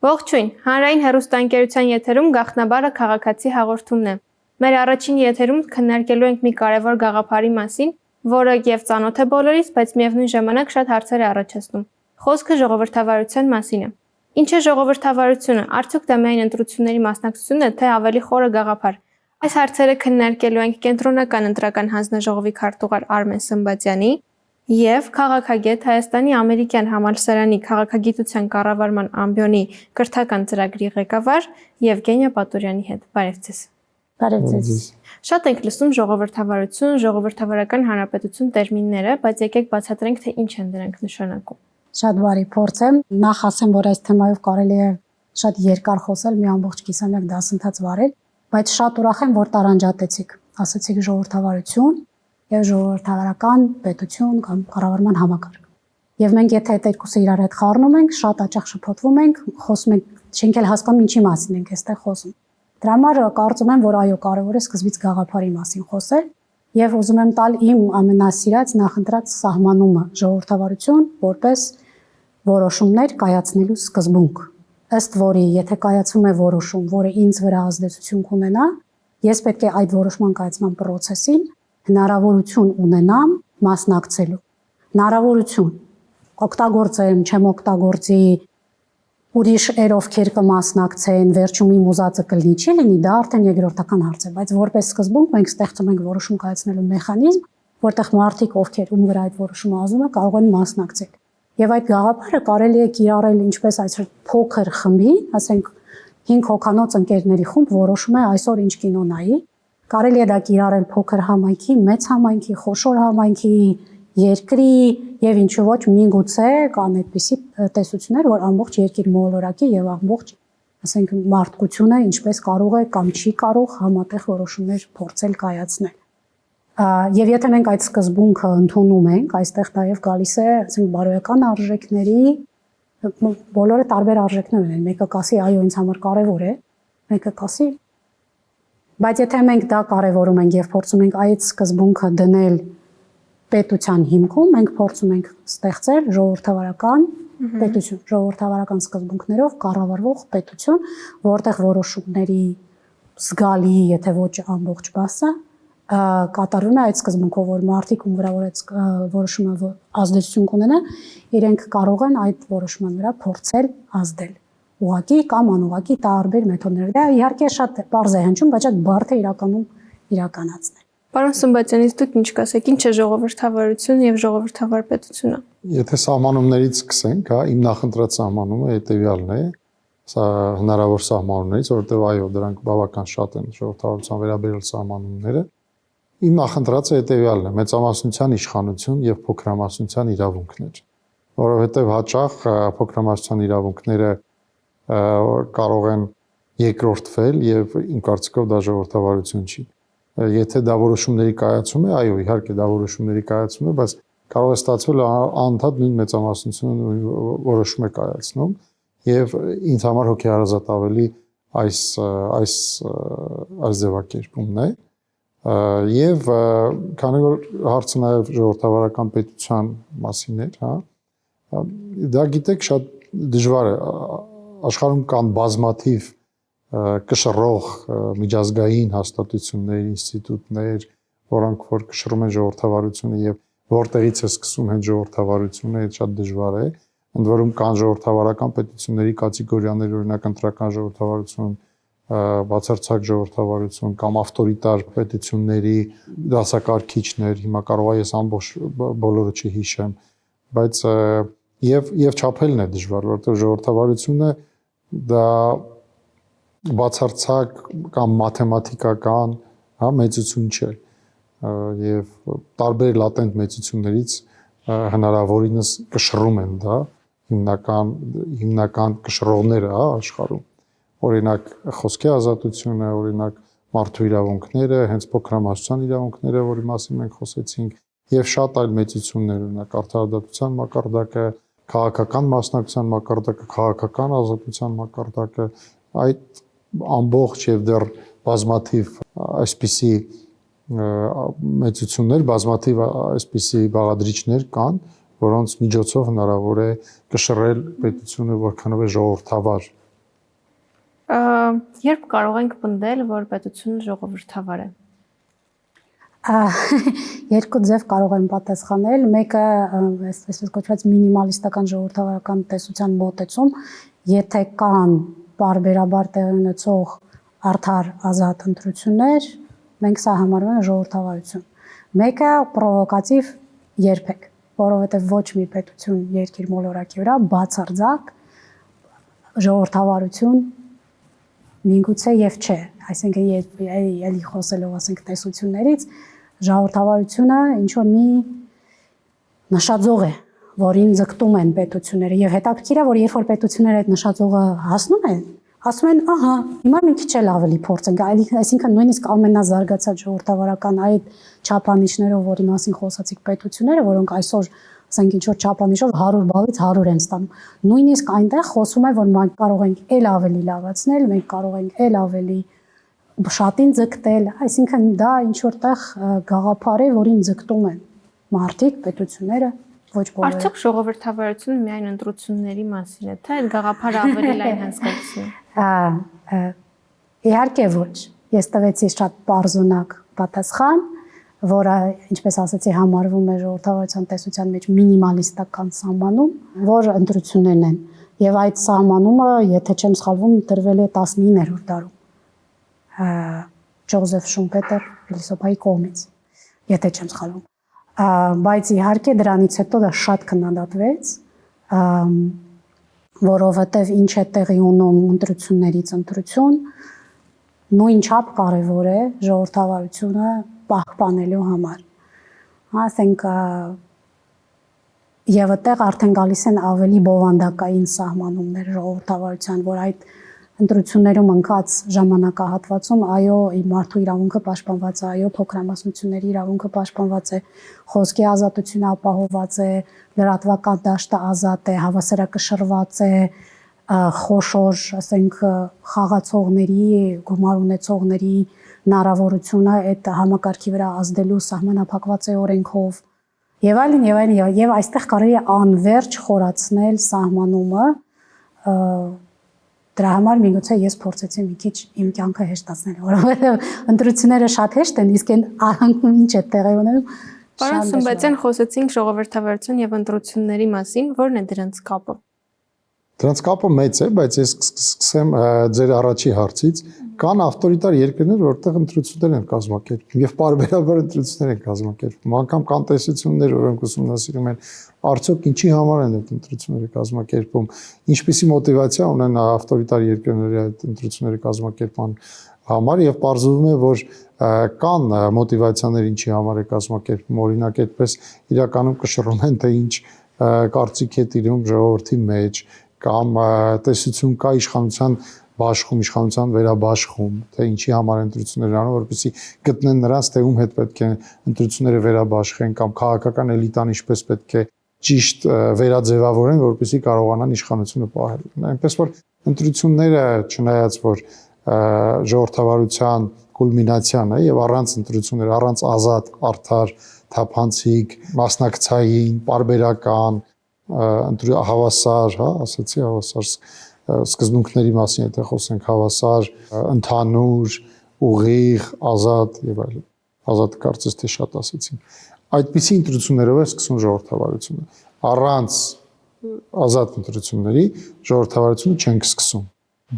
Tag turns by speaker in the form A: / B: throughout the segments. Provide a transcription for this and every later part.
A: Ողջույն, հանրային հեռուստաընկերության եթերում գաղտնաբարը քաղաքացի հաղորդումն է։ Մեր առաջին եթերում քննարկելու ենք մի կարևոր գաղափարի մասին, որը եւ ծանոթ է բոլորիս, բայց միևնույն ժամանակ շատ հարցեր է առաջացնում։ Խոսքը ժողովրդավարության մասին է։ Ինչ է ժողովրդավարությունը, արդյոք դա միայն ընտրությունների մասնակցությունն է, թե ավելի խորը գաղափար։ Այս հարցերը քննարկելու ենք կենտրոնական ընտրական հանձնաժողովի քարտուղար Արմեն Սմբատյանի և քաղաքագետ Հայաստանի ամերիկյան համալսարանի քաղաքագիտության կառավարման ամբիոնի կրթական ծրագրի ղեկավար Եվգենիա Պատուրյանի հետ։ Բարև ձեզ։
B: Բարև ձեզ։
A: Շատ ենք լսում ժողովրդավարություն, ժողովրդավարական հանրապետություն տերմինները, բայց եկեք բացատրենք, թե ինչ են դրանք նշանակում։
B: Շատ բարի փորձ եմ։ Նախ ասեմ, որ այս թեմայով կարելի է շատ երկար խոսել, մի ամբողջ կիսամյակ դասընթաց վարել, բայց շատ ուրախ եմ, որ տարանջատեցիք։ Ասացիք ժողովրդավարություն եւ ժողովրդավարական պետություն կամ կառավարման համակարգ։ Եվ մենք եթե այդ երկուսը իրար հետ խառնում ենք, շատ հաճախ շփոթվում ենք, խոսում ենք, չենք էլ հասկանում ինչի մասին ենք այստեղ խոսում։ Դրա համար կարծում եմ, որ այո, կարևոր է սկզբից գաղափարի մասին խոսել եւ ուզում եմ տալ իմ ամենասիրած նախընտրած սահմանումը՝ ժողովրդավարություն որպես որոշումներ կայացնելու սկզբունք, ըստ որի եթե կայացվում է որոշում, որը ինձ վրա ազդեցություն կունենա, ես պետք է այդ որոշման կայացման process-ին հնարավորություն ունենամ մասնակցելու։ Հնարավորություն օգտագործեմ, չեմ օգտագործի, ուրիշ ովքեր կմասնակցեն, վերջում իմ ուզածը կլինի, չի լինի, դա արդեն երկրորդական հարց է, բայց որպես սկզբունք մենք ստեղծում ենք որոշում կայացնելու մեխանիզմ, որտեղ մարդիկ, ովքեր ում վրա այդ որոշումը ազդում է, կարող են մասնակցել։ Եվ այդ գաղափարը կարելի է կիրառել ինչպես այսօր փոքր խմբի, ասենք 5 հոգանոց ընկերների խումբ որոշում է այսօր ինչ կինո նայի, կարելի է դա կիրառել փոքր համայնքի, մեծ համայնքի, խոշոր համայնքի, երկրի եւ ինչու ոչ միգուցե կան այդպիսի տեսություններ, որ ամբողջ երկիր մոլորակի եւ ամբողջ, ասենք, մարդկությունը ինչպես կարող է կամ չի կարող համատեղ որոշումներ փորձել կայացնել։ Եվ եթե մենք այդ սկզբունքը ընդունում ենք, այստեղ նաեւ գալիս է, ասենք, բարոյական արժեքների բոլորը տարբեր արժեքներ ունեն։ Մեկը կասի, այո, ինձ համար կարևոր է, մեկը կասի, բայց եթե մենք դա կարևորում ենք եւ փորձում ենք այդ սկզբունքը դնել պետության հիմքում, մենք փորձում ենք ստեղծել ժողովրդավարական պետություն, ժողովրդավարական սկզբունքներով կառավարվող պետություն, որտեղ որոշումների զգալի, եթե ոչ ամբողջ մասը կատարվում է այդ սկզբունքով, որ մարդիկ ում վրա որ այդ որոշումը ազդեցություն կունենա, իրենք կարող են այդ որոշման վրա փորձել ազդել։ Ուղղակի կամ անուղղակի տարբեր մեթոդներով։ Դա իհարկե շատ պարզ է հնչում, բայց շատ բարդ է իրականում իրականացնել։
A: Պարոն Սմբատյանից դուք ինչ կասեք, ինչ է ժողովրդավարություն եւ ժողովրդավար պետությունը։
C: Եթե սահմանումներից սկսենք, հա, իմ նախընտրած սահմանումը հետեւյալն է, սա հնարավոր սահմանումներից, որովհետեւ այո, դրանք բավական շատ են ժողովրդավարության վերաբերյալ սահմանումները։ Իմ նախընտրածը հետեւյալն է՝ մեծամասնության իշխանություն եւ փոքրամասնության իրավունքներ, որովհետեւ հաճախ փոքրամասնության իրավունքները կարող են երկրորդվել եւ իմ կարծիքով դա ժողովրդավարություն չի։ Եթե դա որոշումների կայացում է, այո, իհարկե դա որոշումների կայացում է, բայց կարող է ստացվել անընդհատ նույն մեծամասնությունը որոշում է կայացնում եւ ինձ համար հոգեհարազատ ավելի այս ձևակերպումն է եւ քանի որ հարցը նաեւ ժողովրդավարական պետության մասին էր, հա, դա գիտեք շատ դժվար է, աշխարհում կան բազմաթիվ կշռող միջազգային հաստատություններ, ինստիտուտներ, որոնք որ կշռում են ժողովրդավարությունը եւ որտեղից է սկսում հենց ժողովրդավարությունը, այդ շատ դժվար է։ Ընդ որում կան ժողովրդավարական պետությունների կատեգորիաներ, օրինակ ընտրական ժողովրդավարություն, բացարձակ ժողովրդավարություն կամ ավտորիտար պետությունների դասակարգիչներ, հիմա կարող է ես ամբողջ բոլորը չհիշեմ, բայց եւ չափելն է դժվար, որովհետեւ ժողովրդավարությունը դա բացարձակ կամ մաթեմատիկական, հա, մեծություն չէ եւ տարբեր լատենտ մեծություններից հնարավորինս կշռում են դա հիմնական կշռողները, հա, աշխարհում, օրինակ խոսքի ազատությունը, օրինակ մարդու իրավունքները, հենց փոքրամասնության իրավունքները, որի մասին մենք խոսեցինք, եւ շատ այլ մեծություններ, օրինակ արդարադատության մակարդակը, քաղաքական մասնակցության մակարդակը, քաղաքական ազատության մակարդակը, այդ ամբողջ եւ դեռ բազմաթիվ այսպիսի մեծություններ, բազմաթիվ այսպիսի բաղադրիչներ կան, որոնց միջոցով հնարավոր է կշռել պետությունը որքանով է ժողովրդավար
A: Երբ կարող ենք պնդել, որ պետությունը ժողովրդավար է։
B: Երկու ձև կարող եմ պատասխանել, մեկը այսպես կոչված մինիմալիստական ժողովրդավարական տեսության մոտեցում, եթե կան բարբերաբար տեղի ունեցող արդար ազատ ընտրություններ, մենք սա համարում ենք ժողովրդավարություն։ Մեկը պրովոկատիվ երբեք, որովհետև ոչ մի պետություն երկիր մոլորակի վրա բացարձակ ժողովրդավարություն միգուցե եւ չէ, այսինքն էլի խոսելով ասենք տեսություններից, ժողովրդավարությունը ինչ որ մի նշաձող է, որին ձգտում են պետությունները եւ հետաքրքիր է, որ երբ որ պետությունները այդ նշաձողը հասնում են, ասում են, ահա, հիմա մի քիչ էլ ավելի փորձենք, այսինքն նույնիսկ ամենազարգացած ժողովրդավարական այդ չափանիշներով, որի մասին խոսացիք պետությունները, որոնք այսօր ասենք ինչ որ չափանիշով 100 բալից 100 են ստանում։ Նույնիսկ այնտեղ խոսում է, որ մենք կարող ենք էլ ավելի լավացնել, մենք կարող ենք էլ ավելի շատին ձգտել, այսինքն դա ինչ որտեղ գաղափար է, որին ձգտում են մարդիկ, պետությունները, ոչ բոլորը։
A: Արդյոք ժողովրդավարությունը միայն ընտրությունների մասին է, թե այդ գաղափարը ավելի լայն հասկացություն։
B: Իհարկե ոչ։ Ես տվեցի շատ պարզունակ պատասխան, որը, ինչպես ասացի, համարվում է ժողովրդավարության տեսության մեջ մինիմալիստական սահմանում, որ ընտրություններն են։ Եվ այդ սահմանումը, եթե չեմ սխալվում, դրվել է 19-րդ դարում Ջոզեֆ Շումպետեր փիլիսոփայի կողմից, եթե չեմ սխալվում։ Բայց իհարկե դրանից հետո դա շատ քննադատվեց, որովհետև ինչ է տեղի ունում ընտրություններից ընտրություն, նույնչափ կարևոր է ժողովրդավարությունը պահպանելու համար։ Ասենք եւ այդտեղ արդեն գալիս են ավելի բովանդակային սահմանումներ ժողովրդավարության, որ այդ ընտրություններում ընկած ժամանակահատվածում այո, մարդու իրավունքը պաշտպանված է, այո, փոքրամասնությունների իրավունքը պաշտպանված է, խոսքի ազատությունը ապահովված է, լրատվական դաշտը ազատ է, հավասարակշռված է, խոշոր, ասենք, խաղացողների, գումար ունեցողների հնարավորությունը այդ համակարգի վրա ազդելու սահմանափակված է օրենքով եւ այլն եւ այստեղ կարելի է անverջ խորացնել սահմանումը դրա համար միգուցե ես փորձեցի մի քիչ իմ կյանքը հեշտացնել, որովհետեւ ընտրությունները շատ հեշտ են, իսկ այն արանքում ինչ է տեղի ունենում։
A: Պարոն Սումբատյան, խոսեցինք ժողովրդավարություն եւ ընտրությունների մասին, ո՞րն է դրանց կապը։
C: Դրանց կապը մեծ է, բայց ես սկսեմ ձեր առաջի հարցից։ Կան ավտորիտար երկրներ, որտեղ ընտրություններ են կազմակերպվում եւ պարբերաբար ընտրություններ են կազմակերպվում։ Անկամ կան տեսություններ, որոնք ուսումնասիրում են, արդյոք ինչի համար են այդ ընտրությունները կազմակերպվում, ինչպիսի մոտիվացիա ունեն ավտորիտար երկրների այդ ընտրությունների կազմակերպման համար եւ պարզվում է, որ կան մոտիվացիաներ, ինչի համար է կազմակերպվում, օրինակ այդպես իրականում կշռում են, թե ինչ կարծիք է տիրում ժողովրդի մեջ կամ տեսություն կա իշխանության բաշխում, իշխանության վերաբաշխում, թե ինչի համար ընտրություններ անում, որպեսզի գտնեն նրանց, թե ում հետ պետք է ընտրությունները վերաբաշխեն կամ քաղաքական էլիտան ինչպես պետք է ճիշտ վերաձևավորեն, որպեսզի կարողանան իշխանությունը պահել։ Այնպես որ ընտրությունները, չնայած որ ժողովրդավարության կուլմինացիան է եւ առանց ընտրություններ, առանց ազատ, արդար, թափանցիկ, մասնակցային, պարբերական, հավասար, հա, ասացի հավասար սկզբունքների մասին, եթե խոսենք հավասար, ընդհանուր, ուղիղ, ազատ եւ այլն։ Ազատը կարծես թե շատ ասեցին։ Այդպիսի ընտրություններով է սկսում ժողովրդավարությունը։ Առանց ազատ ընտրությունների ժողովրդավարությունը չենք սկսում։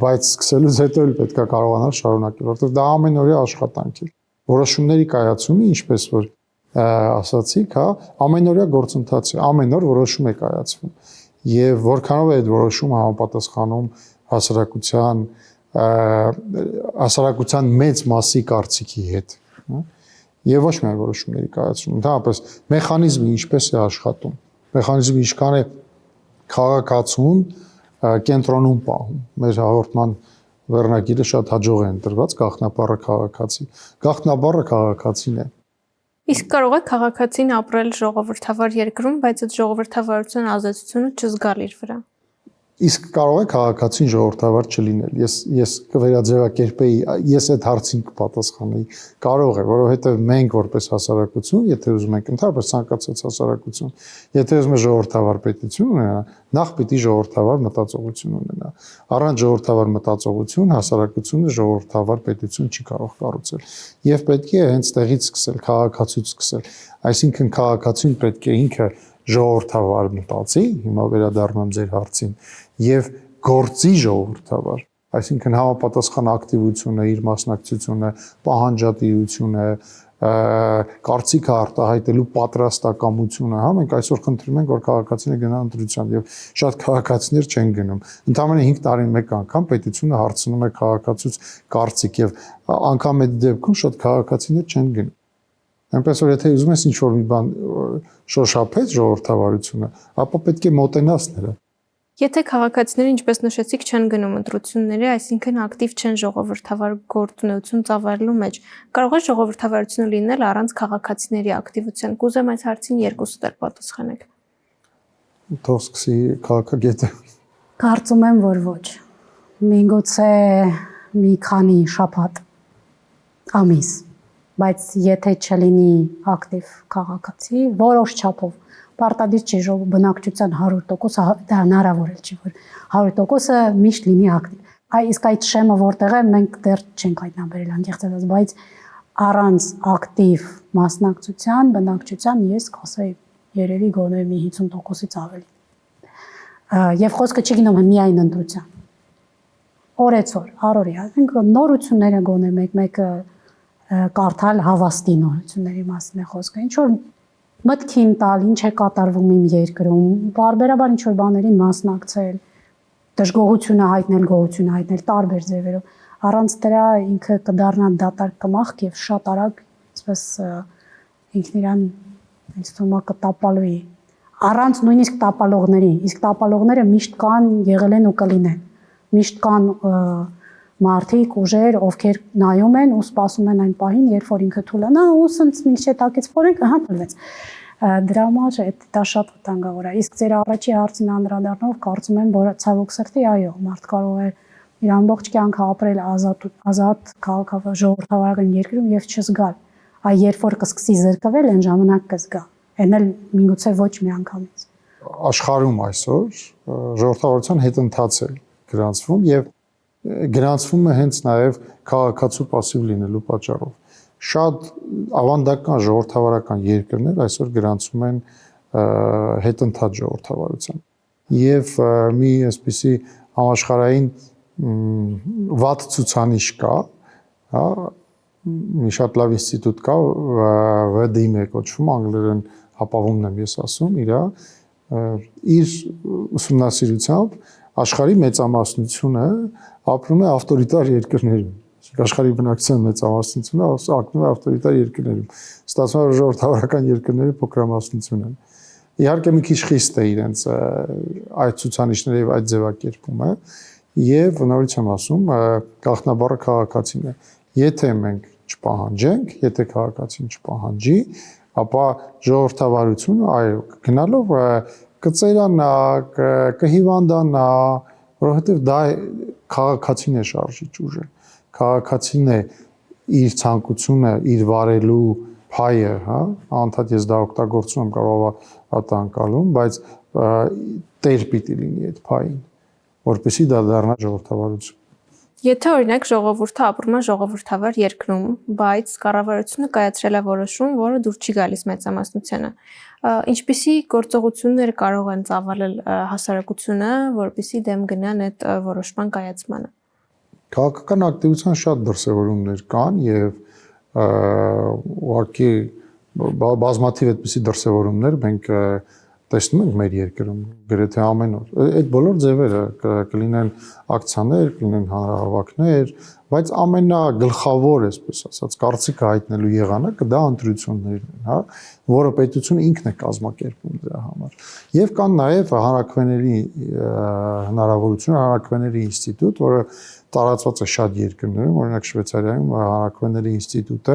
C: Բայց սկսելուց հետո էլ պետք է կարողանալ շարունակել, որովհետեւ դա ամենօրյա աշխատանք է։ Որոշումների կայացումը, ինչպես որ ասացիք, հա, ամենօրյա գործընթաց է, ամեն օր որոշում է կայացվում։ Եվ որքանով է այդ որոշումը համապատասխանում հասարակության մեծ մասի կարծիքի հետ, եւ ոչ միայն որոշումների կայացում, ընդհանրապես մեխանիզմը ինչպես է աշխատում, մեխանիզմը ինչքան է քաղաքացուն կենտրոնում պահում։ Մեր հաղորդման վերնագիրը շատ հաջող է ընտրված, գաղտնաբառը քաղաքացի։ Գաղտնաբառը քաղաքացին է։
A: Իսկ կարող է քաղաքացին ապրել ժողովրդավար երկրում, բայց այդ ժողովրդավարության ազդեցությունը չզգալ իր վրա։
C: Իսկ կարող է քաղաքացին ժողովրդավար չլինել։ Ես կվերաձևակերպեի, ես այդ հարցին կպատասխանեի։ Կարող է, որովհետև մենք որպես հասարակություն, եթե ուզում ենք ընդհանրապես ցանկացած հասարակություն, եթե ուզում է ժողովրդավար պետություն ունենա, նախ պիտի ժողովրդավար մտածողություն ունենա։ Առանց ժողովրդավար մտածողություն հասարակությունը ժողովրդավար պետություն չի կարող կառուցել։ Եվ պետք է հենց տեղից սկսել, քաղաքացուց սկսել։ Այսինքն քաղաքացին պետք է ինքը ժողովրդավար մտածի, հիմա վերադառնամ ձեր հարցին, եւ գործի ժողովրդավար, այսինքն համապատասխան ակտիվությունը, իր մասնակցությունը, պահանջատիրությունը, կարծիքը արտահայտելու պատրաստակամությունը, հա, մենք այսօր խնդրում ենք, որ քաղաքացիները գնան ընտրության եւ շատ քաղաքացիներ չեն գնում։ Ընդամենը 5 տարին մեկ անգամ պետությունը հարցնում է քաղաքացուց կարծիք եւ անգամ այդ դեպքում շատ քաղաքացիներ չեն գնում։ Այնպես որ եթե ուզում ես ինչ-որ մի բան շոշափես ժողովրդավարությունը, ապա պետք է մոտենաս նրա։
A: Եթե քաղաքացիները, ինչպես նշեցիք, չեն գնում ընտրությունների, այսինքն ակտիվ չեն ժողովրդավար գործունեություն ծավալելու մեջ, կարող է ժողովրդավարությունը լինել առանց քաղաքացիների ակտիվության։ Կուզեմ այս հարցին երկուսդ էլ պատասխանեք։
C: Թող սկսի քաղաքագետը։
B: Կարծում եմ, որ ոչ։ Միգուցե մի քանի շաբաթ, ամիս, բայց եթե չլինի ակտիվ քաղաքացի, որոշ չափով պարտադիր չի բնակչության 100%, դա հնարավոր չի, որ 100%-ը միշտ լինի ակտիվ։ Իսկ այդ շեմը որտեղ է, մենք դեռ չենք հայտնաբերել անկեղծ ասած, բայց առանց ակտիվ մասնակցության, բնակչության ես կասեի երևի գոնե մի 50%-ից ավելի։ Եվ խոսքը չի գնում միայն ընտրության։ Օրեցօր, առօրյա, մենք նորությունները գոնե մեկ-մեկը կարդալ հավաստի նորությունների մասին է խոսքը։ Ինչ որ մտքին տալ, ինչ է կատարվում իմ երկրում, բարբերաբար ինչ որ բաներին մասնակցել, դժգոհությունը հայտնել տարբեր ձևերով։ Առանց դրա ինքը կդառնա դատարկ կմախք եւ շատ արագ, այսպես ինքն իրան ինձ թվում է կտապալվի։ Առանց նույնիսկ տապալողների, իսկ տապալողները միշտ կան, եղել են ու կլինեն։ Միշտ կան մարդիկ, ուժեր, ովքեր նայում են ու սպասում են այն պահին, երբ որ ինքը թուլանա ու սենց մինչև տակից փորենք, ահա տվեց։ Դրա համար դա շատ վտանգավոր է։ Իսկ ձեր առաջի հարցին անդրադառնալով կարծում եմ, որ ցավոք սրտի, այո, մարդ կարող է իր ամբողջ կյանքը ապրել ազատ քաղաքավար ժողովրդավարական երկրում եւ չզգալ։ Այ երբ որ կսկսի զրկվել, այն ժամանակ կզգա։ Այն էլ միգուցե ոչ մի անգամից։
C: Աշխարհում այսօր ժողովրդավարության հետընթաց է գրանցվում եւ գրանցվում է հենց նաև քաղաքացու пассив լինելու պատճառով։ Շատ ավանդական ժողովրդավարական երկրներ այսօր գրանցվում են հետընթաց ժողովրդավարության։ Եվ մի այսպիսի համաշխարհային վատ ցուցանիշ կա, հա, մի շատ լավ ինստիտուտ կա, VDIM է կոչվում, անգլերեն ապավումն եմ ես ասում, իր ուսումնասիրությամբ աշխարհի մեծամասնությունը ապրում է ավտորիտար երկրներում։ Աշխարհի բնակչության մեծամասնությունը ապրում է ավտորիտար երկրներում։ Ստացվում է, որ ժողովրդավարական երկրները փոքրամասնություն են։ Իհարկե մի քիչ խիստ է իրենց այդ ցուցանիշները եւ այդ ձևակերպումը, եւ նորից եմ ասում, գաղտնաբառը քաղաքացին է։ Եթե մենք չպահանջենք, եթե քաղաքացին չպահանջի, ապա ժողովրդավարությունը, այո, գնալով կծերանա, կհիվանդանա, որովհետև դա քաղաքացին է շարժիչ ուժը, քաղաքացին է իր ցանկությունը, իր վարելու փայը, հա, անդադ ես դա օգտագործում եմ, կարող է ատանկալում, բայց տեր պիտի լինի այդ փային, որպեսզի դա դառնա ժողովրդավարություն։
A: Եթե օրինակ ժողովուրդը ապրում է ժողովրդավար երկրում, բայց կառավարությունը կայացրել է որոշում, որը դուր չի գալիս մեծամասնությանը, ինչպիսի գործողություններ կարող են ծավալել հասարակությունը, որպեսզի դեմ գնան այդ որոշման կայացմանը։
C: Քաղաքական ակտիվության շատ դրսևորումներ կան եւ ուղղակի բազմաթիվ այդպիսի դրսևորումներ մենք տեսնում ենք մեր երկրում գրեթե ամեն օր։ Այդ բոլոր ձևերը կլինեն ակցիաներ, կլինեն հանրահավաքներ, բայց ամենագլխավոր, այսպես ասած, կարծիքը հայտնելու եղանակը դա ընտրություններն են, հա, որը պետությունը ինքն է կազմակերպում դրա համար։ Եվ կան նաև հանրաքվեների հնարավորություն, հանրաքվեների ինստիտուտ, որը տարածված է շատ երկրներում, օրինակ Շվեյցարիայում հանրաքվեների ինստիտուտը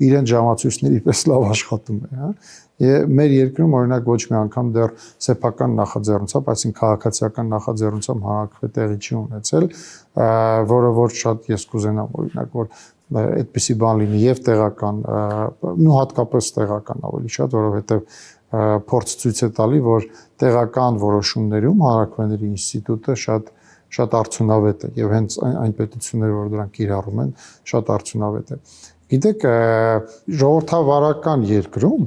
C: իրեն ժամացույցների պես լավ աշխատում է, հա։ Մեր երկրում օրինակ ոչ մի անգամ դեռ սեփական նախաձեռնությամբ, այսինքն քաղաքացիական նախաձեռնությամբ հանրաքվե տեղի չի ունեցել, որը որ շատ ես կուզենամ օրինակ որ այդպիսի բան լինի եւ տեղական, ու հատկապես տեղական ավելի շատ, որովհետեւ փորձ ցույց է տալի, որ տեղական որոշումներում հանրաքվեների ինստիտուտը շատ արդյունավետ է եւ հենց այն պետությունները, որ դրանք կիրառում են, շատ արդյունավետ է։ Գիտեք, ժողովրդավարական երկրում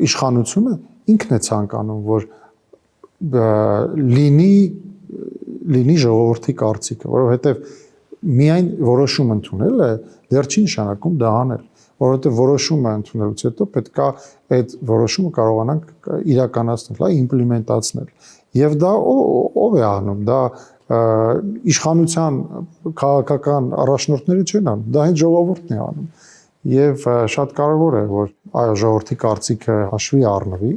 C: իշխանությունը ինքն է ցանկանում, որ լինի ժողովրդի կարծիքը, որովհետեւ միայն որոշում ընդունելը դեռ չի նշանակում դա անել, որովհետեւ որոշումը ընդունելուց հետո պետք է այդ որոշումը կարողանանք իրականացնել, հա, իմպլեմենտացնել։ Եվ դա ով է անում, դա իշխանության քաղաքական առաջնորդները չեն անում, դա հենց ժողովուրդն է անում։ Եվ շատ կարևոր է, որ այո, ժողովրդի կարծիքը հաշվի առնվի,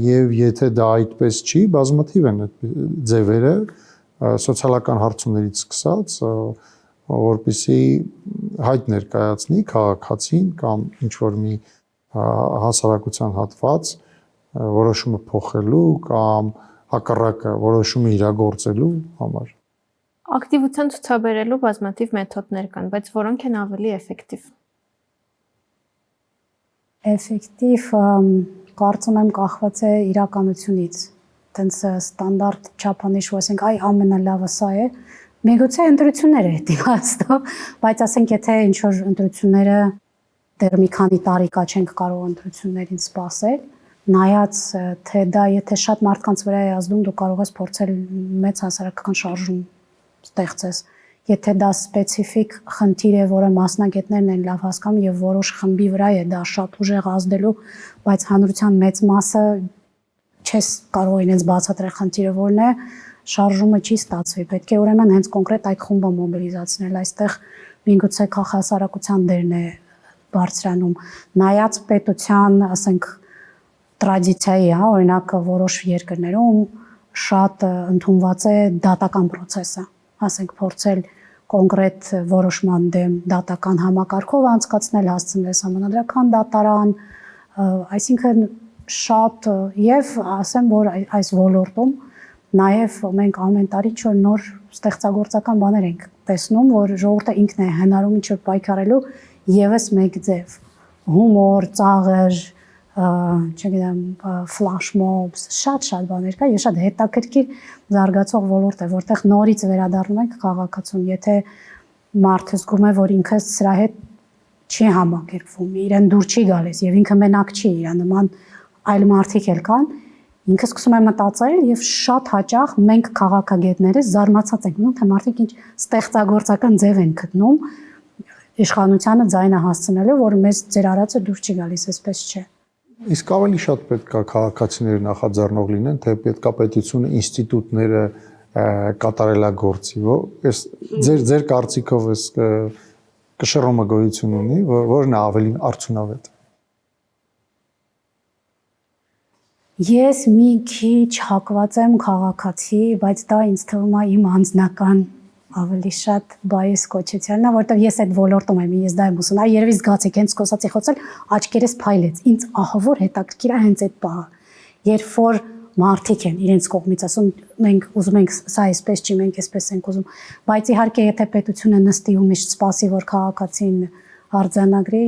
C: եւ եթե դա այդպես չի, բազմաթիվ են այդ ձևերը սոցիալական հարցումներից սկսած, որպեսզի հայտ ներկայացնի քաղաքացին կամ ինչ որ մի հասարակության հատված որոշումը փոխելու կամ հակառակը որոշումը իրագործելու համար։
A: Ակտիվության ցուցաբերելու բազմաթիվ մեթոդներ կան, բայց որոնք են ավելի էֆեկտիվ։
B: Էֆեկտիվ կարծում եմ կախված է իրականությունից։ Տենց ստանդարտ չափանիշ, ասենք, այ ամենալավը սա է։ Միգուցե ընտրությունները է դիվաստով, բայց ասենք եթե ինչ որ ընտրությունները դեռ մի քանի տարի կա չենք կարող ընտրություններին սպասել, նայած թե դա եթե շատ մարդկանց վրա է ազդում, դու կարող ես փորձել մեծ հասարակական շարժում ստեղծես։ Եթե դա սպეციფიկ խնդիր է, որը մասնագետներն են լավ հասկանում եւ որոշ խմբի վրա է դա շատ ուժեղ ազդելու, բայց հանրության մեծ մասը չես կարող ինձ բացատրել խնդիրը որն է, շարժումը չի ստացվի։ Պետք է ուրեմն հենց կոնկրետ այդ խումբը մոբիլիզացնել, այստեղ միգուցե քաղաքասարակության դերն է բարձրանում։ Նայած պետության, ասենք, տրադիցիայի, հա, օրինակ որոշ երկրներում շատ ընդունված է դատական process-ը, ասենք փորձել կոնկրետ որոշման դեմ դատական համակարգով անցկացնել, հասցնել համանդրական դատարան, այսինքն շատ եւ ասեմ, որ այս ոլորտում նաեւ մենք ամեն տարի ինչ-որ նոր ստեղծագործական բաներ ենք տեսնում, որ ժողովուրդը ինքն է հնարում ինչ-որ պայքարելու եւս մեկ ձև, հումոր, ծաղր, չգիտեմ, ֆլաշ մոբս, շատ բաներ կա, եւ շատ հետաքրքիր զարգացող ոլորտ է, որտեղ նորից վերադառնում ենք քաղաքացուն, եթե մարդը զգում է, որ ինքը սրա հետ չի համակերպվում, իրեն դուր չի գալիս եւ ինքը մենակ չի, իր նման այլ մարդիկ էլ կան, ինքը սկսում է մտածել եւ շատ հաճախ մենք քաղաքագետները զարմացած ենք, թե մարդիկ ինչ ստեղծագործական ձև են գտնում իշխանությանը ձայնը հասցնելու, որ մեզ ձեր արածը դուր չի գալիս, այսպես չէ։
C: Իսկ ավելի շատ պետք է քաղաքացիները նախաձեռնող լինեն, թե պետքա պետությունը ինստիտուտները կատարելագործի, որ ձեր կարծիքով էս կշռումը գոյություն ունի, որն է ավելի արդյունավետ։
B: Ես մի քիչ հակված եմ քաղաքացի, բայց դա ինձ թվում է իմ անձնական ավելի շատ բայես կոչությունն է, որտեղ ես այդ ոլորտում եմ, ես դա եմ ուսում, երևի զգացիք, հենց խոսացի խոսել, աչքերս փայլեց, ինձ ահավոր հետաքրքիր է հենց այդ պահը, երբ որ մարդիկ են իրենց կողմից ասում, մենք ուզում ենք սա այսպես չի, մենք այսպես ենք ուզում, բայց իհարկե եթե պետությունը նստի ու միշտ սպասի, որ քաղաքացին արձանագրի,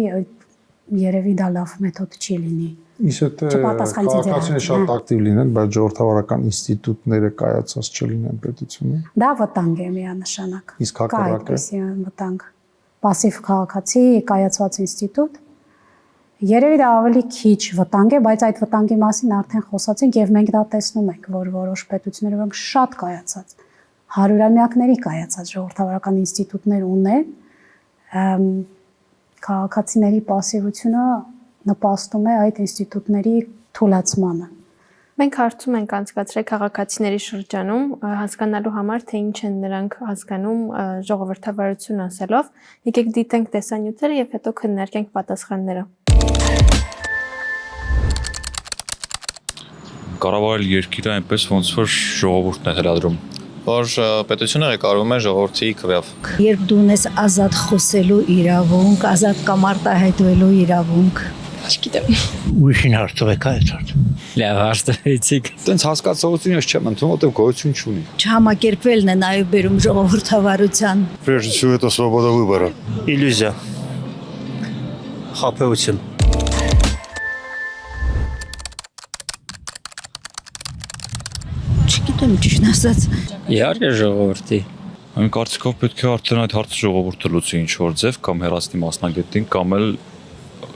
B: երևի դա լավ մեթոդ չի լինի։
C: Իսկ քաղաքացիները շատ ակտիվ լինեն, բայց ժողովրդավարական ինստիտուտները կայացած չլինեն պետությունում։
B: Դա վտանգ է միանշանակ։
C: Իսկ հակառակը
B: վտանգ։ Պասիվ քաղաքացի կայացված ինստիտուտ երևի դա ավելի քիչ վտանգ է, բայց այդ վտանգի մասին արդեն խոսացինք եւ մենք դա տեսնում ենք, որ որոշ պետություններում շատ կայացած, հարյուրամյակների կայացած ժողովրդավարական ինստիտուտներ ունեն, քաղաքացիների պասիվությունը նպաստում է այդ ինստիտուտների թուլացմանը։
A: Մենք հարցում ենք անցկացրել քաղաքացիների շրջանում հասկանալու համար, թե ինչ են նրանք հասկանում ժողովրդավարություն ասելով։ Եկեք դիտենք տեսանյութերը եւ հետո քննարկենք պատասխանները։
D: Կառավարել երկիրը այնպես ոնց որ ժողովուրդն է հրադրում։
E: Որ պետությունը ղեկավարում է ժողովրդի քվեով։
F: Երբ դու ունես ազատ խոսելու իրավունք, ազատ կամ արտահայտվելու իրավունք,
G: Չգիտեմ։
H: Ուրիշին հարցով եք այդ հարցը։
G: Լավ հարցրեցիք։
D: Տենց հասկացողություն ես չեմ ընդունում, որտեղ գոյություն չունի։
F: չհամակերպվելն է նաև բերում ժողովրդավարության։
H: Прежде всего это свобода выбора. Иллюзия. Խաբեություն։
F: Չգիտեմ ճիշտ ասած։
G: Իհարկե ժողովրդի։
D: Այն կարծիքով պետք է արդեն այդ հարցը ժողովուրդը լուծի ինչ-որ ձև կամ հեռացնի մասնագետին կամ էլ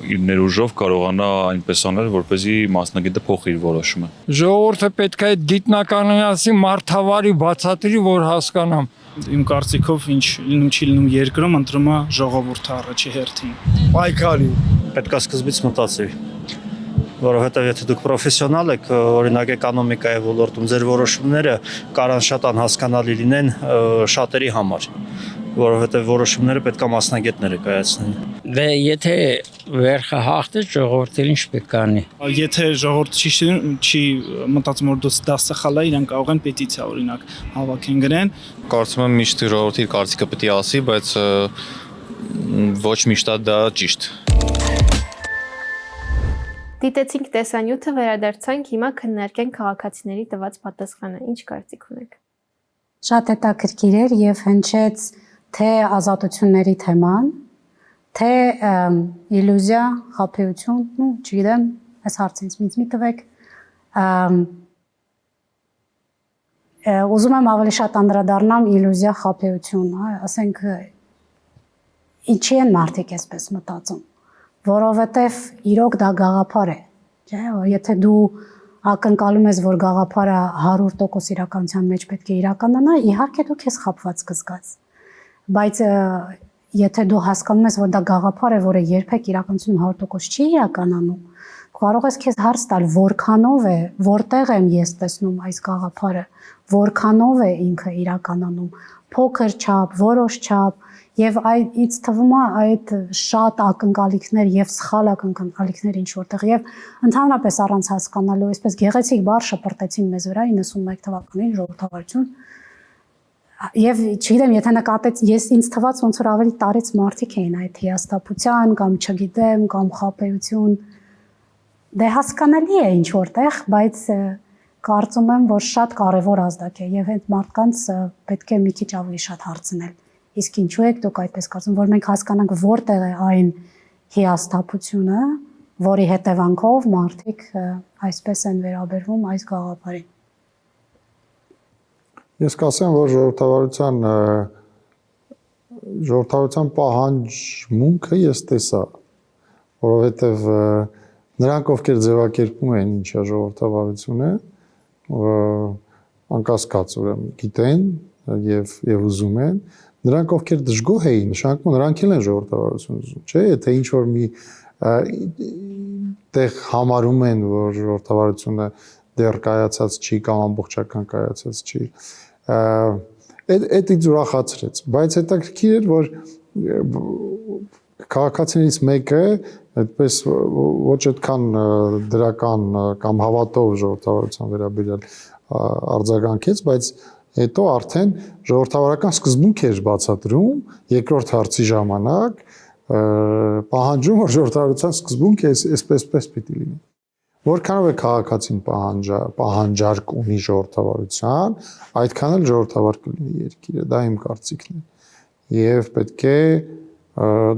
D: իր ներուժով կարողանա այնպես անել, որպեսզի մասնագետը փոխի իր որոշումը։
I: Ժողովուրդը պետք է այդ գիտնականին ասի մարդավարի բացատրի, որ հասկանամ։
J: Իմ կարծիքով ինչ լինում չի լինում երկրում ընտրում է ժողովուրդը առաջի հերթին։
I: Պայքարի։
H: Պետք է սկզբից մտածի, որովհետև եթե դուք պրոֆեսիոնալ եք, օրինակ էկոնոմիկայի ոլորտում, ձեր որոշումները կարան շատ անհասկանալի լինեն շատերի համար, որովհետև որոշումները պետք է մասնագետները կայացնեն։
G: Դե եթե վերքը հաղթի ժողովրդին ինչ պետք է անի։
J: Եթե ժողովուրդը չի մտածում որ դա սխալ է, իրենք կարող են պետիցիա օրինակ հավաքեն գրեն։
E: Կարծում եմ միշտ ժողովրդի իր կարծիքը պետք է ասի, բայց ոչ միշտ դա ճիշտ։
A: Դիտեցինք տեսանյութը, վերադարձանք, հիմա քննարկենք քաղաքացիների տված պատասխանը։ Ինչ կարծիք ունեք։
B: Շատ հետաքրքիր էր եւ հնչեց թե ազատությունների թեման, թե իլյուզիա, խաբեություն, ու չգիտեմ, այս հարցից ինձ մի տվեք։ Ուզում եմ ավելի շատ անդրադառնամ իլյուզիա, խաբեություն, ասենք ինչի են մարդիկ այսպես մտածում, որովհետև իրոք դա գաղափար է, չէ՞, եթե դու ակնկալում ես, որ գաղափարը 100% իրականության մեջ պետք է իրականանա, իհարկե դու քեզ խաբված կզգաս։ Բայց եթե դու հասկանում ես, որ դա գաղափար է, որը երբեք իրականությունում 100% չի իրականանում, կարող ես քեզ հարց տալ, որքանով է, որտեղ եմ ես տեսնում այս գաղափարը, որքանով է ինքը իրականանում, փոքր չափ, որոշ չափ, եւ ինձ թվում է այդ շատ ակնկալիքներ եւ սխալ ակնկալիքներ ինչ որտեղ եւ ընդհանրապես առանց հասկանալու այսպես գեղեցիկ բառ շպրտեցին մեզ վրա 91 թվականին ժողովրդավարություն եւ չգիտեմ եթե նկատեց ես ինձ թվաց ոնց որ ավելի տարեց մարդիկ էին այդ հիասթափության կամ չգիտեմ կամ խաբեություն դե հասկանալի է ինչ որտեղ բայց կարծում եմ որ շատ կարեւոր ազդակ է եւ այդ մարդկանց պետք է մի քիչ ավելի շատ հարցնել Իսկ ինչու եք դուք այդպես կարծում, որ մենք հասկանանք որտեղ է այն հիասթափությունը, որի հետևանքով մարդիկ այսպես են վերաբերվում այս գաղափարին։
C: Ես կասեմ, որ ժողովրդավարության պահանջմունքը ես տեսա, որովհետև նրանք ովքեր ձևակերպում են ինչա ժողովրդավարությունը, անկասկած ուրեմն գիտեն եւ ուզում են Նրանք ովքեր դժգոհ էին, նշանակում նրանք էլ են ժողովրդավարություն ուզում, չէ՞, եթե ինչ որ մի տեղ համարում են, որ ժողովրդավարությունը դեռ կայացած չի կամ ամբողջական կայացած չի, այդ ինձ ուրախացրեց, բայց հետաքրքիր էր, որ քաղաքացիներից մեկը այդպես ոչ այդքան դրական կամ հավատով ժողովրդավարության վերաբերյալ արձագանքեց, բայց Հետո արդեն ժողովրդավարական սկզբունք էր բացատրում երկրորդ հարցի ժամանակ պահանջում որ ժողովրդավարության սկզբունքը այսպես պիտի լինի։ Որքանով է քաղաքացին պահանջարկ ունի ժողովրդավարության, այդքան էլ ժողովրդավար կլինի երկիրը, դա իմ կարծիքն է։ Եվ պետք է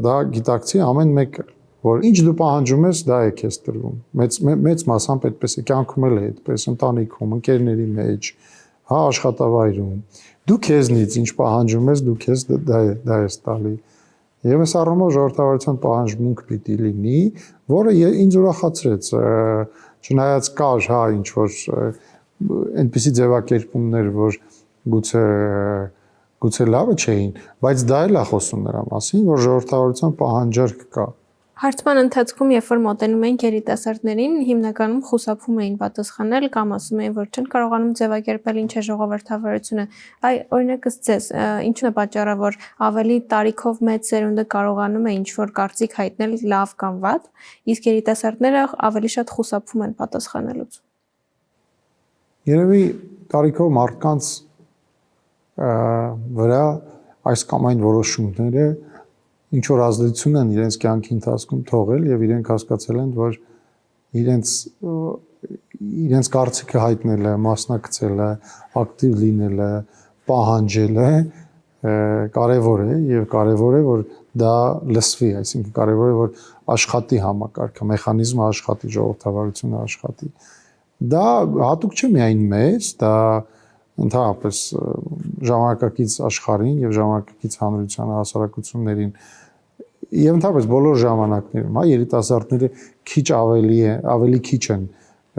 C: դա գիտակցի ամեն մեկը, որ ինչ դու պահանջում ես, դա է քեզ տրվում։ Մեծ մասամբ այդպես է, կյանքում էլ է այդպես, ընտանիքում, ընկերների մեջ Հա աշխատավայրում դու քեզնից ինչ պահանջում ես դու քեզ դա ես տալի եւ այս առումով ժողովրդավարության պահանջմունք պիտի լինի որը ինձ ուրախացրեց չնայած կար հա ինչ որ այնպիսի ձևակերպումներ որ գուցե լավը չէին բայց դա էլ է խոսում նրա մասին որ ժողովրդավարության պահանջարկ կա
A: Հարցման ընթացքում, երբ որ մոտենում էին երիտասարդներին, հիմնականում խուսափում էին պատասխանել կամ ասում էին, որ չեն կարողանում ձևակերպել ինչ է ժողովրդավարությունը։ Օրինակ ըստ ձեզ, ինչն է պատճառը, որ ավելի տարիքով մեծ սերունդը կարողանում է ինչ-որ կարծիք հայտնել լավ կամ վատ, իսկ երիտասարդները ավելի շատ խուսափում են պատասխանելուց։
C: Երևի տարիքով մարդկանց վրա այս կամ այն որոշումները ինչ որ ազդեցություն են իրենց կյանքի ընթացքում թողել եւ իրենք հասկացել են, որ իրենց կարծիքը հայտնելը, մասնակցելը, ակտիվ լինելը, պահանջելը կարևոր է եւ կարևոր է, որ դա լսվի, այսինքն կարևոր է, որ աշխատի համակարգը, մեխանիզմը աշխատի, ժողովրդավարությունը աշխատի։ Դա հատուկ չէ միայն մեզ, դա ընդհանրապես ժամանակակից աշխարհին եւ ժամանակակից հանրության հասարակություններին եւ ընդհանրապես բոլոր ժամանակներում, երիտասարդները ավելի քիչ են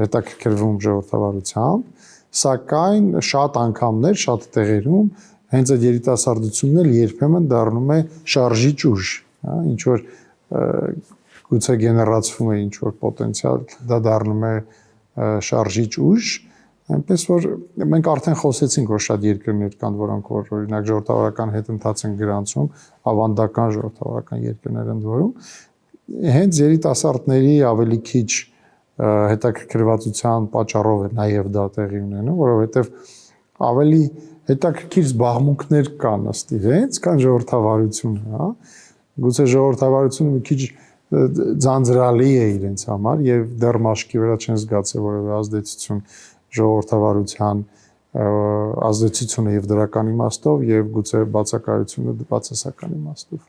C: հետաքրքրվում ժողովրդավարությամբ, սակայն շատ անգամներ, շատ տեղերում հենց այդ երիտասարդությունն էլ երբեմն դառնում է շարժիչ ուժ, ինչ որ գուցե գեներացվում է ինչ որ պոտենցիալ, դա դառնում է շարժիչ ուժ, այնպես որ մենք արդեն խոսեցինք, որ շատ երկրներ կան, որոնք որ օրինակ ժողովրդավարական հետընթաց են գրանցում, ավանդական ժողովրդավարական երկրներ ընդ որում, հենց երիտասարդների ավելի քիչ հետաքրքրվածության պատճառով է նաև դա տեղի ունենում, որովհետև ավելի հետաքրքիր զբաղմունքներ կան ըստ իրենց, քան ժողովրդավարությունը, Գուցե ժողովրդավարությունը մի քիչ ձանձրալի է իրենց համար եւ դեռ մաշկի վրա չեն զգացել որևէ ազդեցություն ժողովրդավարության ազդեցությունը եւ դրական իմաստով եւ գուցե բացակայությունը բացասական իմաստով։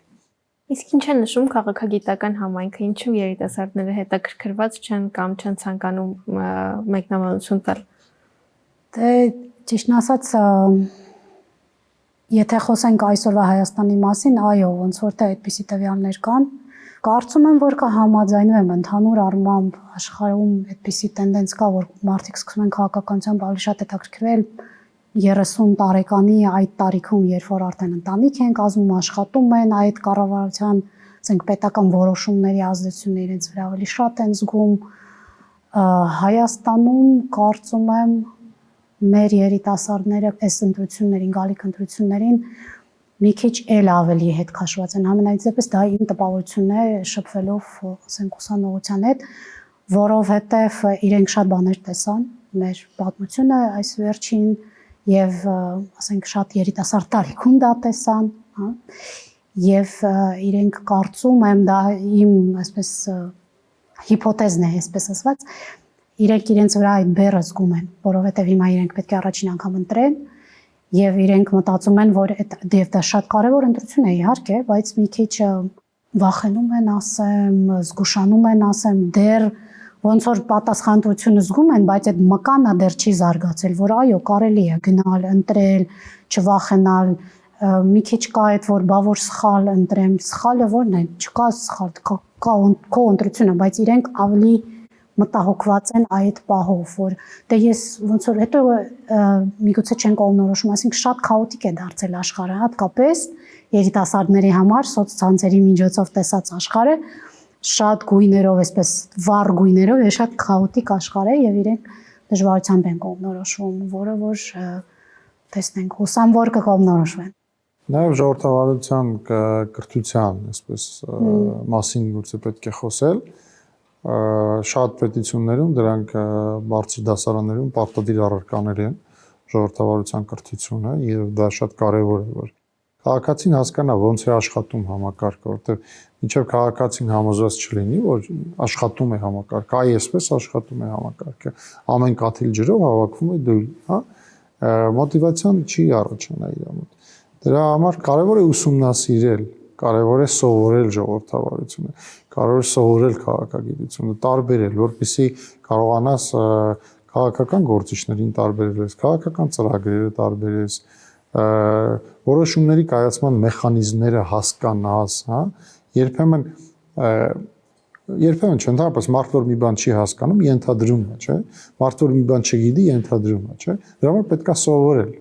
A: Իսկ ինչ է նշում քաղաքագիտական համայնքը, ինչու երիտասարդները հետաքրքրված չեն կամ չեն ցանկանում մեկնաբանություն տալ։
B: Դե ճիշտն ասած, եթե խոսենք այսօրվա Հայաստանի մասին, այո, ոնց որ թե այդպիսի տվյալներ կան, կարծում եմ, որ կհամաձայնվեմ ընդհանուր առմամբ աշխարհում այդպիսի տենդենց կա, որ մարդիկ սկսում են քաղաքականությամբ ավելի շատ հետաքրքրվել 30 տարեկանի այդ տարիքում, երբ որ արդեն ընտանիք են կազմում, աշխատում են, այդ կառավարության, ասենք պետական որոշումների ազդեցությունը իրենց վրա ավելի շատ են զգում։ Հայաստանում կարծում եմ մեր երիտասարդները այս ընտրություններին, գալիք ընտրություններին մի քիչ էլ ավելի հետ քաշված են։ Համենայնիվ դեպս դա իմ տպավորությունն է շփվելով, ասենք, ուսանողության հետ, որովհետև իրենք շատ բաներ տեսան, մեր պատմությունը այս վերջին եւ ասենք շատ երիտասարդ տարիքում դա տեսան, հա, եւ իրենք կարծում եմ դա իմ այսպես հիպոթեզն է, այսպես ասված, իրենք իրենց վրա այդ բեռը զգում են, որովհետեւ հիմա իրենք պետք է առաջին անգամ ընտրեն եւ իրենք մտածում են, որ եւ դա շատ կարեւոր ընտրություն է իհարկե, բայց մի քիչ վախենում են, ասեմ, զգուշանում են, ասեմ, դեռ ոնց որ պատասխանատվությունը զգում են, բայց այդ մկանը դեռ չի զարգացել, որ այո, կարելի է գնալ, ընտրել, չվախենալ, մի քիչ կա այդ որ բա որ սխալ ընտրեմ, սխալը որն է, չկա սխալ, կա քո ընտրությունը, բայց իրենք ավելի մտահոգված են այդ պահով, որ դե ես ոնց որ հետո միգուցե չեն կողմնորոշում, այսինքն շատ քաոտիկ է դարձել աշխարհը, հատկապես երիտասարդների համար սոցցանցերի միջոցով տեսած աշխարհը շատ գույներով, այսպես վառ գույներով է շատ քաոտիկ աշխարհ է եւ իրենք դժվարությամբ են կողմնորոշվում, որը որ տեսնենք, հուսամ որ կկողմնորոշվեն։
C: Նաեւ ժողովրդավարության կրթության, այսպես մասին գուցե պետք է խոսել, շատ պետություններում դրանք բարձր դասարաններում պարտադիր առարկաներ են ժողովրդավարության կրթությունը եւ դա շատ կարեւոր է, որ քաղաքացին հասկանա ոնց է աշխատում համակարգը, որտեղ մինչև քաղաքացին համոզված չլինի, որ աշխատում է համակարգը, այ այսպես աշխատում է համակարգը, ամեն կաթիլ ջրով հավաքվում է դույլ, հա, մոտիվացիան չի առաջանա իր մոտ։ Դրա համար կարևոր է ուսումնասիրել, կարևոր է սովորել ժողովրդավարությունը, կարևոր է սովորել քաղաքագիտությունը, տարբերել, որպեսզի կարողանաս քաղաքական գործիչներին տարբերել, քաղաքական ծրագրերը տարբերել, որոշումների կայացման մեխանիզմները հասկանաս, հա, երբեմն չէ, ընդհանրապես մարդ որ մի բան չի հասկանում, ենթադրում է, չէ, մարդ որ մի բան չգիտի, ենթադրում է, չէ, դրա համար պետք է սովորել,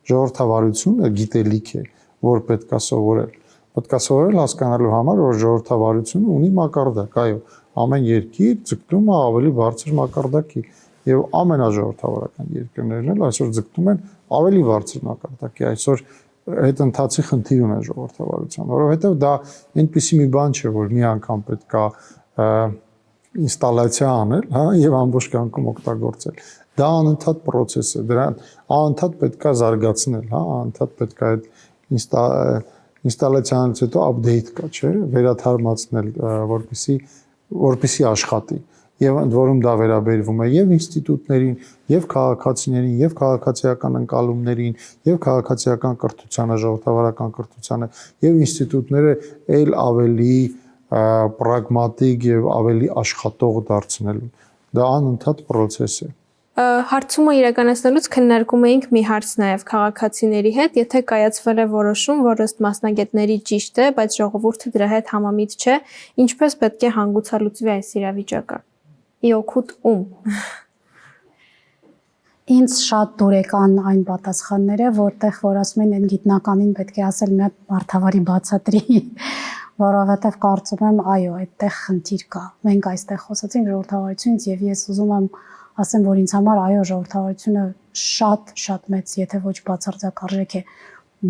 C: ժողովրդավարությունը գիտելիք է, որ պետք է սովորել, պետք է սովորել հասկանալու համար, որ ժողովրդավարությունը ունի մակարդակ, այո, ամեն երկիր ձգտում է ավելի բարձր մակարդակի եւ ամենաժողովրդավարական երկրներն էլ այսօր ձգտում են ավելի բարձր մակարդակի, այսօր այդ ընթացի խնդիր ունեն ժողովրդավարության, որովհետեւ դա այնպիսի մի բան չէ, որ մի անգամ պետք է ինստալացիա անել, հա, եւ ամբողջ կյանքում օգտագործել։ Դա անընդհատ process է, դրան անընդհատ պետք է զարգացնել, հա, անընդհատ պետք է այդ ինստալացիանից հետո update կա, չէ, վերաթարմացնել, որպեսզի աշխատի։ Եվ ընդ որում դա վերաբերվում է եւ ինստիտուտներին, եւ քաղաքացիներին, եւ քաղաքացիական ընկալումներին, եւ քաղաքացիական կրթությանը, ժողովրդավարական կրթությանը, եւ ինստիտուտները այլ ավելի պրագմատիկ եւ ավելի աշխատող դարձնելու։ Դա անընդհատ process է։
A: Հարցումը իրականացնելուց քննարկում էինք մի հարց նաև քաղաքացիների հետ, եթե կայացվել է որոշում, որ ըստ մասնագետների ճիշտ է, բայց ժողովուրդը դրա հետ համամիտ չէ, ինչպես պետք է հանգուցալուծվի այս իրավիճակը։ Ի օգուտ ում։
B: Ինձ շատ դուրեկան այն պատասխանները, որտեղ որ ասում են այն գիտնականին պետք է ասել մի հատ մարդավարի բացատրի, որովհետև կարծում եմ, այո, այդտեղ խնդիր կա։ Մենք այստեղ խոսացինք ժողովրդավարությունից եւ ես ուզում եմ ասեմ, որ ինձ համար այո, ժողովրդավարությունը շատ մեծ, եթե ոչ բացարձակ արժեք է,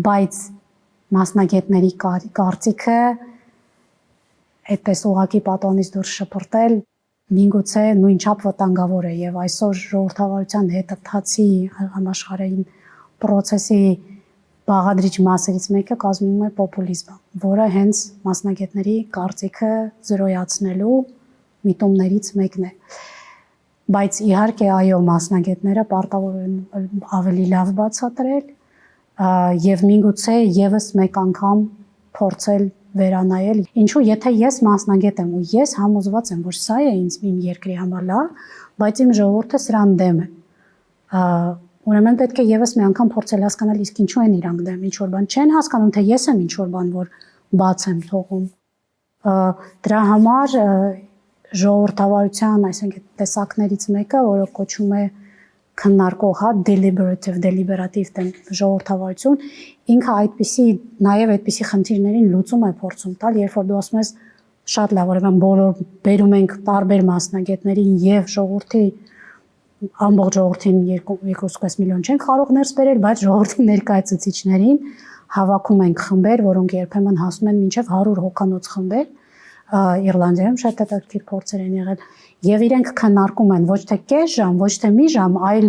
B: բայց մասնագետների կարծիքը այդպես ուղղակի պատոնից դուրս շփրտել միգուցե նույնչափ վտանգավոր է եւ այսօր ժողովրդավարության հետընթացի համաշխարհային process-ի բաղադրիչ մասերից մեկը կազմում է պոպուլիզմը, որը հենց մասնագետների կարծիքը զրոյացնելու միտումներից մեկն է։ Բայց իհարկե այո, մասնագետները պարտավոր են ավելի լավ բացատրել եւ միգուցե եւս մեկ անգամ փորձել վերանայել։ Ինչու, եթե ես մասնագետ եմ ու ես համոզված եմ, որ սա է ինձ իմ երկրի համար լավ, բայց իմ ժողովուրդը սրան դեմ է։ Ուրեմն պետք է եւս մի անգամ փորձել հասկանալ, իսկ ինչու են իրանք դեմ, ինչ որ բան չեն հասկանում, թե ես եմ ինչ որ բան, որ բաց եմ թողում։ Դրա համար ժողովրդավարության, այսինքն տեսակներից մեկը, որը կոչվում է քննարկող, հա, deliberative ժողովրդավարություն, ինքը այդպիսի նաև այդպիսի խնդիրներին լուծում է փորձում տալ, երբ որ դու ասում ես շատ լավ, ուրեմն բոլոր բերում ենք տարբեր մասնագետներին եւ ժողովրդի ամբողջ ժողովրդին 2.5 միլիոն չեն կարող ներս բերել, բայց ժողովրդի ներկայացուցիչներին հավաքում ենք խմբեր, որոնք երբեմն հասնում են մինչև 100 հոգանոց խմբեր, Իռլանդիայում շատ հետաքրքիր փորձեր են եղել, եւ իրենք քննարկում են ոչ թե կես ժամ, ոչ թե մի ժամ, այլ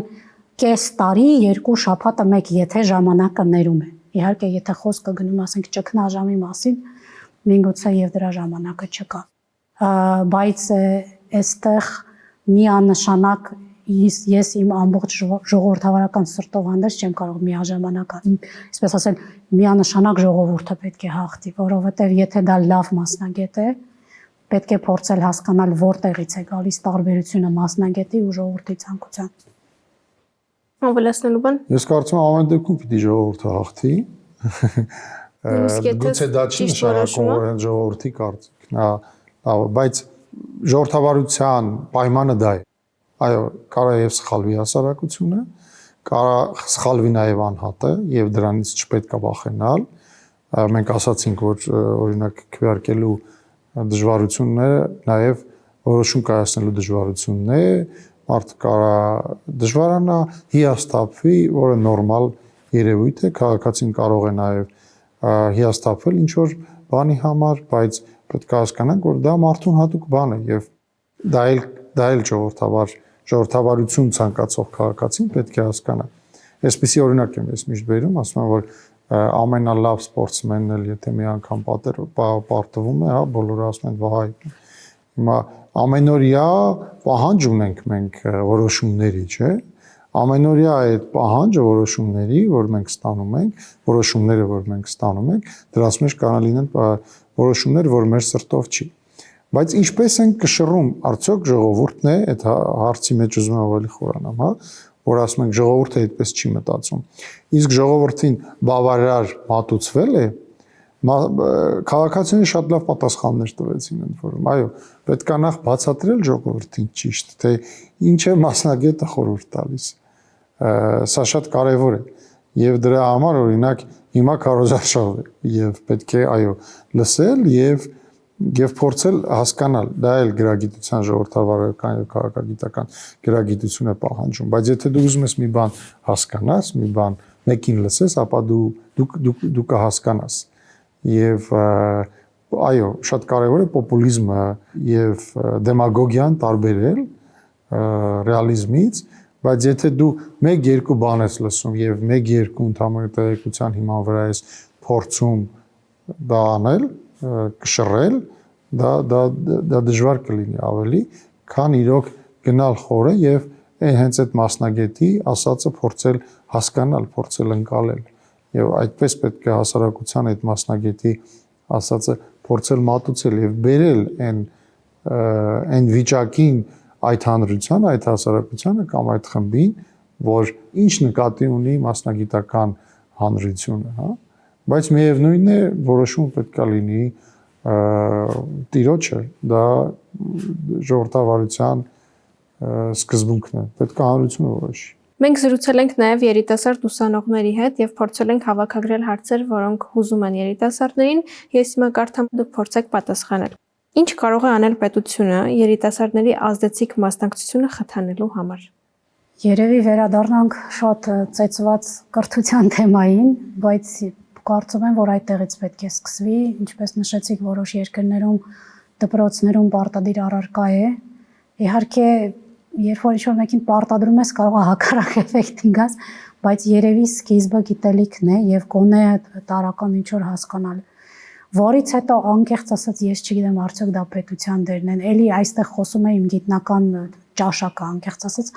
B: կես տարի, 2 շաբաթը մեկ, եթե ժամանակը ներում է։ Իհարկե, եթե խոսքը գնում ասենք ճգնաժամի մասին, միգուցե եւ դրա ժամանակը չկա։ Բայց այստեղ միանշանակ ես իմ ամբողջ ժողովրդավարական սրտով հանդերձ չեմ կարող միաժամանակ, այսպես ասել, միանշանակ ժողովուրդը պետք է հաղթի, որովհետեւ եթե դա լավ մասնագետ է, պետք է փորձել հասկանալ որտեղից է գալիս տարբերությունը մասնագետի ու ժողովրդի ցանկության։
A: Ավելացնելու բան։
C: Ես կարծում եմ ամեն դեպքում պիտի ժողովուրդը հաղթի։ Գուցե դա չի նշանակում, որ հենց ժողովրդի կարծիքն է, բայց ժողովրդավարության պայմանը դա է։ Այո, կարա եւ սխալվի հասարակությունը, կարա սխալվի նաեւ անհատը եւ դրանից չպետք է վախենալ։ Մենք ասացինք, որ օրինակ քվեարկելու դժվարությունները նաև որոշում կայացնելու դժվարությունն է, մարդը կարա դժվարանա, հիասթափվի, որը նորմալ երևույթ է, քաղաքացին կարող է նաև հիասթափվել ինչ որ բանի համար, բայց պետք է հասկանանք, որ դա մարդուն հատուկ բան է եւ դա էլ ժողովրդավարություն ցանկացող քաղաքացին պետք է հասկանա։ Այսպիսի օրինակ եմ ես միշտ բերում, ասում եմ, որ ամենալավ սպորտսմենն էլ եթե մի անգամ պարտվում է, հա, բոլորը ասում են վայ։ Հիմա ամենօրյա պահանջ ունենք մենք որոշումների, չէ՞։ Ամենօրյա այդ պահանջը որոշումների, որ մենք ստանում ենք, որոշումները, որ մենք ստանում ենք, դրանց մեջ կարող լինեն որոշումներ, որ մեր սրտով չի։ Բայց ինչպես են կշռում, արդյոք ժողովուրդն է, այդ հարցի մեջ ուզում եմ ավելի խորանամ, հա, որ ասում ենք ժողովուրդը այդպես չի մտածում։ Իսկ ժողովրդին բավարար մատուցվել է, քաղաքացիները շատ լավ պատասխաններ տվեցին ընդ որում։ Այո, պետք է նախ բացատրել ժողովրդին ճիշտ, թե ինչ է մասնագետը խորհուրդ տալիս։ Սա շատ կարևոր է։ Եվ դրա համար օրինակ հիմա քարոզարշավ է եւ պետք է այո լսել եւ փորձել հասկանալ, դա էլ գրագիտության ժողովրդավարական եւ քաղաքագիտական գրագիտություն է պահանջում, բայց եթե դու ուզում ես մի բան հասկանաս, մի բան մեկին լսես, ապա դու կհասկանաս։ Եվ այո, շատ կարևոր է պոպուլիզմը եւ դեմագոգիան տարբերել ռեալիզմից, բայց եթե դու 1-2 բան ես լսում եւ 1-2 ընդհանուր տեղեկության հիման վրա ես փորձում դա անել, կշռել, դա դժվար կլինի ավելի, քան իրոք գնալ խորը եւ հենց այդ մասնագետի ասածը փորձել հասկանալ, փորձել ընկալել։ Եվ այդպես պետք է հասարակության այդ մասնագետի ասածը փորձել մատուցել եւ բերել այն վիճակին այդ հանրության, այդ հասարակությանը կամ այդ խմբին, որ ինչ նկատի ունի մասնագիտական հանրությունը, հա, բայց միևնույնն է որոշումը պետք է լինի տիրոջը, դա ժողովրդավարության սկզբունքն է, պետք է հանրությունը որոշի։
A: Մենք զրուցել ենք նաև երիտասարդ ուսանողների հետ եւ փորձել ենք հավաքագրել հարցեր, որոնք հուզում են երիտասարդներին։ Ես հիմա կարդամ, դուք փորձեք պատասխանել։ Ինչ կարող է անել պետությունը երիտասարդների ազդեցիկ մասնակցությունը խթանելու համար։
B: Երևի վերադառնանք շատ ծեծված կրթության թեմային, բայց կարծում եմ, որ այդտեղից պետք է սկսվի, ինչպես նշեցիք, որոշ երկրներում դպրոցներում պարտադիր առարկա է։ Իհարկե, երբ որ ինչ-որ մեկին պարտադրում ես, կարող է հակառակ էֆեկտին գաս, բայց երևի սկիզբը գիտելիքն է եւ գոնե տարական ինչ-որ հասկանալ։ Որից հետո անկեղծ ասած ես չգիտեմ արդյոք դա պետության դերն են։ Էլի այստեղ խոսում եմ իմ գիտնական ճաշակը անկեղծ ասած,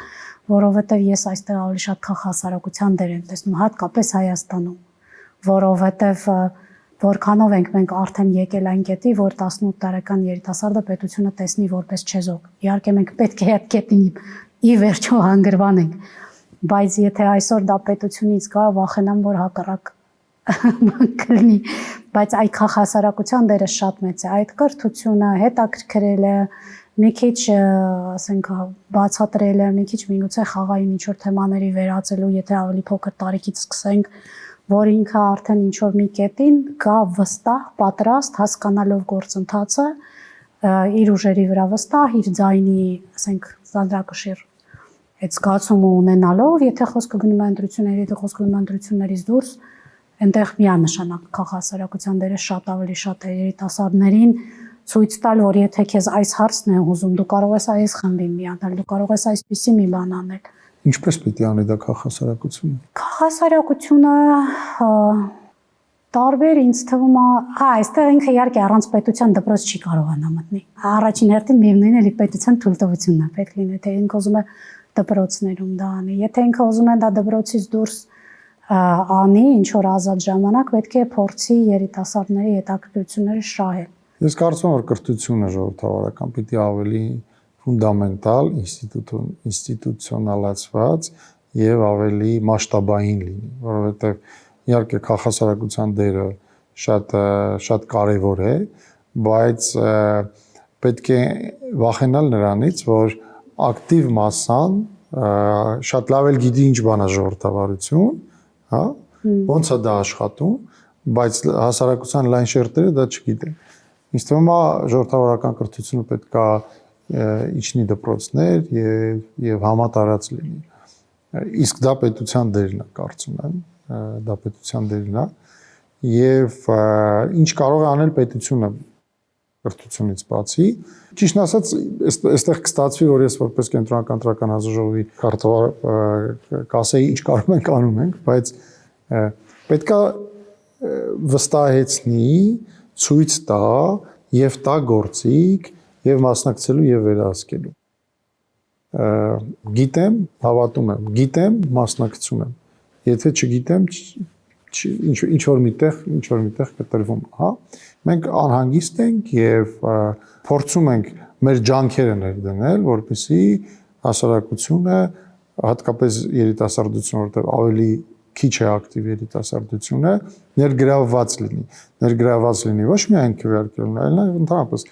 B: որովհետեւ ես այստեղ ավելի շատ քան հասարակության դեր եմ տեսնում, հատկապես Հայաստանում, որովհետեւ որքանով ենք մենք արդեն եկել այն կետի, որ 18 տարեկան երիտասարդը պետությունը տեսնի որպես չեզոք։ Իհարկե մենք պետք է այդ կետին ի վերջո հանգրվանենք, բայց եթե այսօր դա պետությունից գա, վախենամ, որ հակառակ կլինի, բայց այդ հասարակության դերը շատ մեծ է, այդ կրթությունը, հետաքրքրելը, մի քիչ, ասենք, բացատրելը, մի քիչ միգուցե խաղային ինչ-որ թեմաների վերածելու, եթե ավելի փոքր տարիքից սկսենք, որ ինքը արդեն ինչ-որ մի կետին գա վստահ, պատրաստ, հասկանալով գործընթացը, իր ուժերի վրա վստահ, իր ձայնի, ասենք, ծանրակշիռ այդ զգացումը ունենալով, եթե խոսքը գնում է ընտրությունների, եթե խոսքը գնում է ընտրություններից դուրս, այնտեղ միանշանակ քաղաքասարակության դերը շատ ավելի շատ է երիտասարդներին ցույց տալ, որ եթե քեզ այս հարցն է հուզում, դու կարող ես այս խմբին միանալ, դու կարող ես այսպիսի մի բան անել։
C: Ինչպես պիտի անի դա քաղաքասարակությունը։
B: Քաղաքասարակությունը տարբեր ինձ թվում է, այստեղ ինքը իհարկե առանց պետության դպրոց չի կարողանա մտնել։ Առաջին հերթին միևնույնն է պետության թույլտվությունն է պետք լինի, թե ինքը ուզում է դպրոցներում դա անի։ Եթե ինքը ուզում է դա դպրոցից դուրս անի ինչ որ ազատ ժամանակ, պետք է փորձի երիտասարդների հետաքրքրությունները շահել։
C: Ես կարծում եմ, որ կրթությունը ժողովրդավարական պիտի ավելի ֆունդամենտալ, ինստիտուցիոնալացված եւ ավելի մասշտաբային լինի, որովհետեւ իհարկե քաղաքասարակության դերը շատ կարեւոր է, բայց պետք է վախենալ նրանից, որ ակտիվ մասսան շատ լավ էլ գիտի ինչ բան է ժողովրդավարություն, հա, ոնց է դա աշխատում, բայց հասարակության լայն շերտերը դա չգիտեն։ Ինձ թվում է ժողովրդավարական կրթությունը պետք է իջնի դպրոցներ եւ համատարած լինի։ Իսկ դա պետության դերն է, կարծում եմ, դա պետության դերն է եւ ինչ կարող է անել պետությունը կրթությունից բացի։ Ճիշտ ասած, այստեղ կստացվի, որ ես որպես կենտրոնական ընտրական հանձնաժողովի քարտուղար կասեի ինչ կարող ենք անում ենք, բայց պետք է վստահեցնի, ցույց տա եւ տա գործիք եւ մասնակցելու եւ վերահսկելու։ Գիտեմ, հավատում եմ, գիտեմ, մասնակցում եմ։ Եթե չգիտեմ, ինչ որ միտեղ կտրվում, հա։ Մենք անհանգիստ ենք եւ փորձում ենք մեր ջանքերը ներդնել, որպեսզի հասարակությունը, հատկապես երիտասարդությունը, որտեղ ավելի քիչ է ակտիվ երիտասարդությունը, ներգրավված լինի։ Ներգրավված լինի ոչ միայն քվեարկելուն, այլ նաեւ ընդհանրապես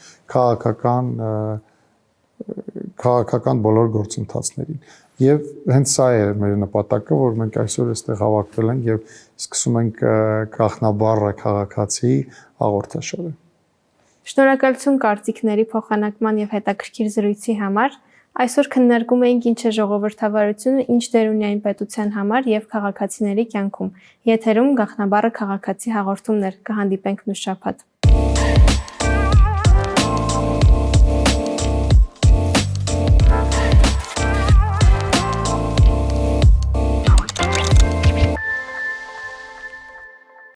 C: քաղաքական բոլոր գործընթացներին։ Եվ հենց սա է մեր նպատակը, որ մենք այսօր այստեղ հավաքվել ենք եւ սկսում ենք գաղտնաբառը քաղաքացի հաղորդաշարը։
A: Շնորհակալություն կարծիքների փոխանակման եւ հետաքրքիր զրույցի համար։ Այսօր քննարկում էինք ինչ է ժողովրդավարությունը, ինչ դեր ունի այն պետության համար եւ քաղաքացիների կյանքում։ Եթերում գաղտնաբառը քաղաքացի հաղորդումներ։ Կհանդիպենք մյուս շաբաթ։